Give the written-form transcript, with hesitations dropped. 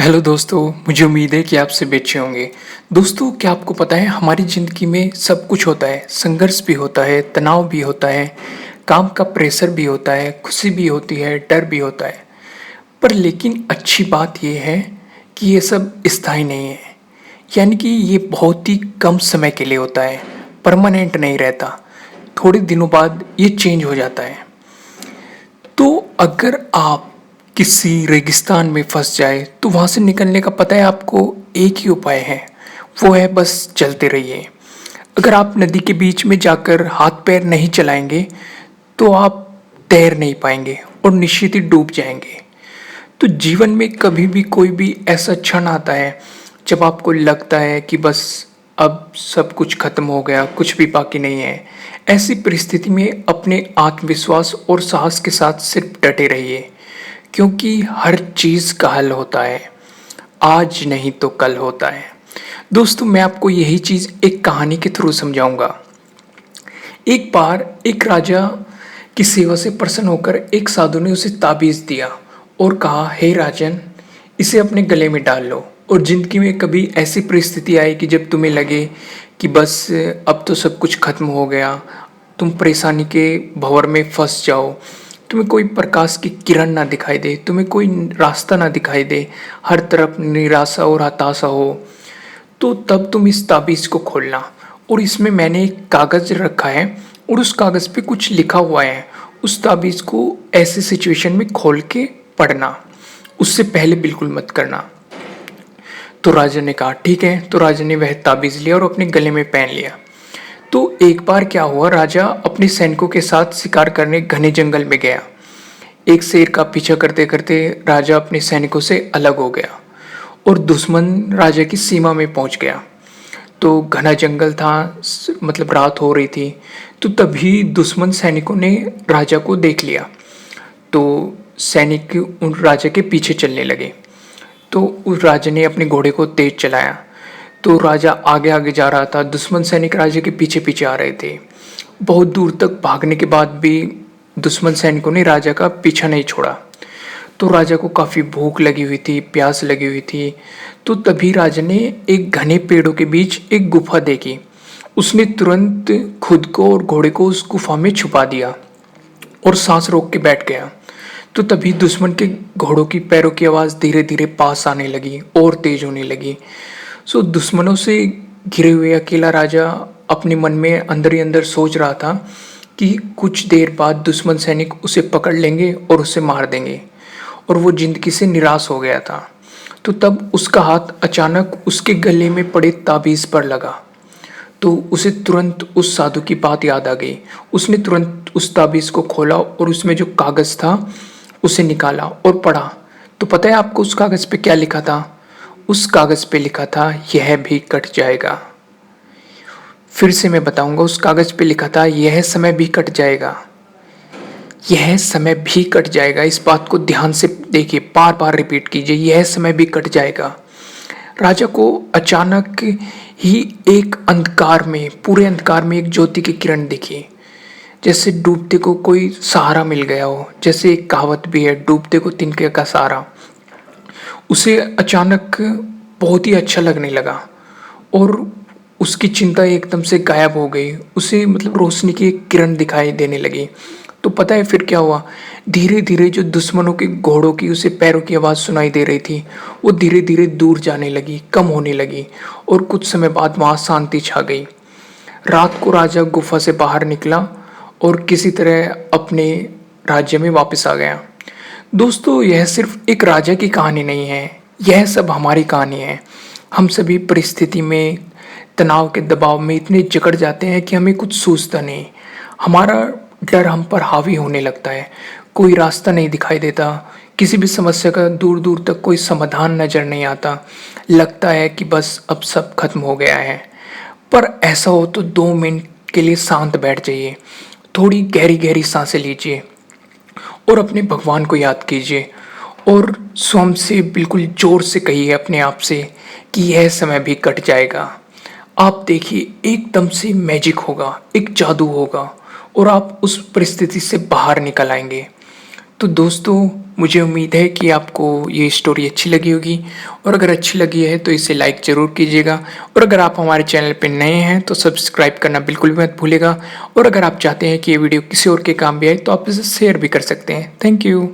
Hello दोस्तों, मुझे उम्मीद है कि आप सभी अच्छे होंगे। दोस्तों, क्या आपको पता है हमारी ज़िंदगी में सब कुछ होता है, संघर्ष भी होता है, तनाव भी होता है, काम का प्रेशर भी होता है, खुशी भी होती है, डर भी होता है। पर लेकिन अच्छी बात ये है कि ये सब स्थायी नहीं है, यानी कि ये बहुत ही कम समय के लिए होता है, परमानेंट नहीं रहता। थोड़े दिनों बाद ये चेंज हो जाता है। तो अगर आप किसी रेगिस्तान में फंस जाए तो वहाँ से निकलने का पता है आपको एक ही उपाय है, वो है बस चलते रहिए। अगर आप नदी के बीच में जाकर हाथ पैर नहीं चलाएंगे तो आप तैर नहीं पाएंगे और निश्चित ही डूब जाएंगे। तो जीवन में कभी भी कोई भी ऐसा क्षण आता है जब आपको लगता है कि बस अब सब कुछ खत्म हो गया, कुछ भी बाकी नहीं है। ऐसी परिस्थिति में अपने आत्मविश्वास और साहस के साथ सिर्फ डटे रहिए, क्योंकि हर चीज़ का हल होता है, आज नहीं तो कल होता है। दोस्तों, मैं आपको यही चीज़ एक कहानी के थ्रू समझाऊंगा। एक बार एक राजा की सेवा से प्रसन्न होकर एक साधु ने उसे ताबीज़ दिया और कहा, हे राजन, इसे अपने गले में डाल लो और ज़िंदगी में कभी ऐसी परिस्थिति आए कि जब तुम्हें लगे कि बस अब तो सब कुछ खत्म हो गया, तुम परेशानी के भंवर में फंस जाओ, तुम्हें कोई प्रकाश की किरण ना दिखाई दे, तुम्हें कोई रास्ता ना दिखाई दे, हर तरफ निराशा और हताशा हो, तो तब तुम इस ताबीज़ को खोलना। और इसमें मैंने एक कागज़ रखा है और उस कागज़ पे कुछ लिखा हुआ है। उस ताबीज़ को ऐसे सिचुएशन में खोल के पढ़ना, उससे पहले बिल्कुल मत करना। तो राजा ने कहा ठीक है। तो राजा ने वह ताबीज़ लिया और अपने गले में पहन लिया। तो एक बार क्या हुआ, राजा अपने सैनिकों के साथ शिकार करने घने जंगल में गया। एक शेर का पीछा करते करते राजा अपने सैनिकों से अलग हो गया और दुश्मन राजा की सीमा में पहुंच गया। तो घना जंगल था, मतलब रात हो रही थी। तो तभी दुश्मन सैनिकों ने राजा को देख लिया। तो सैनिक उन राजा के पीछे चलने लगे। तो उस राजा ने अपने घोड़े को तेज चलाया। तो राजा आगे आगे जा रहा था, दुश्मन सैनिक राजा के पीछे पीछे आ रहे थे। बहुत दूर तक भागने के बाद भी दुश्मन सैनिकों ने राजा का पीछा नहीं छोड़ा। तो राजा को काफ़ी भूख लगी हुई थी, प्यास लगी हुई थी। तो तभी राजा ने एक घने पेड़ों के बीच एक गुफा देखी। उसने तुरंत खुद को और घोड़े को उस गुफा में छुपा दिया और सांस रोक के बैठ गया। तो तभी दुश्मन के घोड़ों की पैरों की आवाज़ धीरे धीरे पास आने लगी और तेज होने लगी। सो दुश्मनों से घिरे हुए अकेला राजा अपने मन में अंदर ही अंदर सोच रहा था कि कुछ देर बाद दुश्मन सैनिक उसे पकड़ लेंगे और उसे मार देंगे, और वो जिंदगी से निराश हो गया था। तो तब उसका हाथ अचानक उसके गले में पड़े ताबीज़ पर लगा। तो उसे तुरंत उस साधु की बात याद आ गई। उसने तुरंत उस ताबीज़ को खोला और उसमें जो कागज़ था उसे निकाला और पढ़ा। तो पता है आपको उस कागज़ पे क्या लिखा था? उस कागज़ पे लिखा था, यह भी कट जाएगा। फिर से मैं बताऊंगा, उस कागज़ पे लिखा था, यह समय भी कट जाएगा, यह समय भी कट जाएगा। इस बात को ध्यान से देखिए, बार बार रिपीट कीजिए, यह समय भी कट जाएगा। राजा को अचानक ही एक अंधकार में, पूरे अंधकार में एक ज्योति की किरण दिखी। जैसे डूबते को कोई सहारा मिल गया हो। जैसे एक कहावत भी है, डूबते को तिनके का सहारा। उसे अचानक बहुत ही अच्छा लगने लगा और उसकी चिंता एकदम से गायब हो गई। उसे मतलब रोशनी की एक किरण दिखाई देने लगी। तो पता है फिर क्या हुआ? धीरे धीरे जो दुश्मनों के घोड़ों की उसे पैरों की आवाज़ सुनाई दे रही थी, वो धीरे धीरे दूर जाने लगी, कम होने लगी, और कुछ समय बाद वहाँ शांति छा गई। रात को राजा गुफा से बाहर निकला और किसी तरह अपने राज्य में वापस आ गया। दोस्तों, यह सिर्फ एक राजा की कहानी नहीं है, यह सब हमारी कहानी है। हम सभी परिस्थिति में, तनाव के दबाव में इतने जकड़ जाते हैं कि हमें कुछ सूझता नहीं। हमारा डर हम पर हावी होने लगता है, कोई रास्ता नहीं दिखाई देता, किसी भी समस्या का दूर दूर तक कोई समाधान नजर नहीं आता। लगता है कि बस अब सब खत्म हो गया है। पर ऐसा हो तो 2 मिनट के लिए शांत बैठ जाइए, थोड़ी गहरी गहरी सांसें लीजिए और अपने भगवान को याद कीजिए और स्वयं से बिल्कुल जोर से कहिए अपने आप से कि यह समय भी कट जाएगा। आप देखिए, एकदम से मैजिक होगा, एक जादू होगा और आप उस परिस्थिति से बाहर निकल आएंगे। तो दोस्तों, मुझे उम्मीद है कि आपको ये स्टोरी अच्छी लगी होगी और अगर अच्छी लगी है तो इसे लाइक ज़रूर कीजिएगा और अगर आप हमारे चैनल पर नए हैं तो सब्सक्राइब करना बिल्कुल भी मत भूलिएगा और अगर आप चाहते हैं कि ये वीडियो किसी और के काम भी आए तो आप इसे शेयर भी कर सकते हैं। Thank you.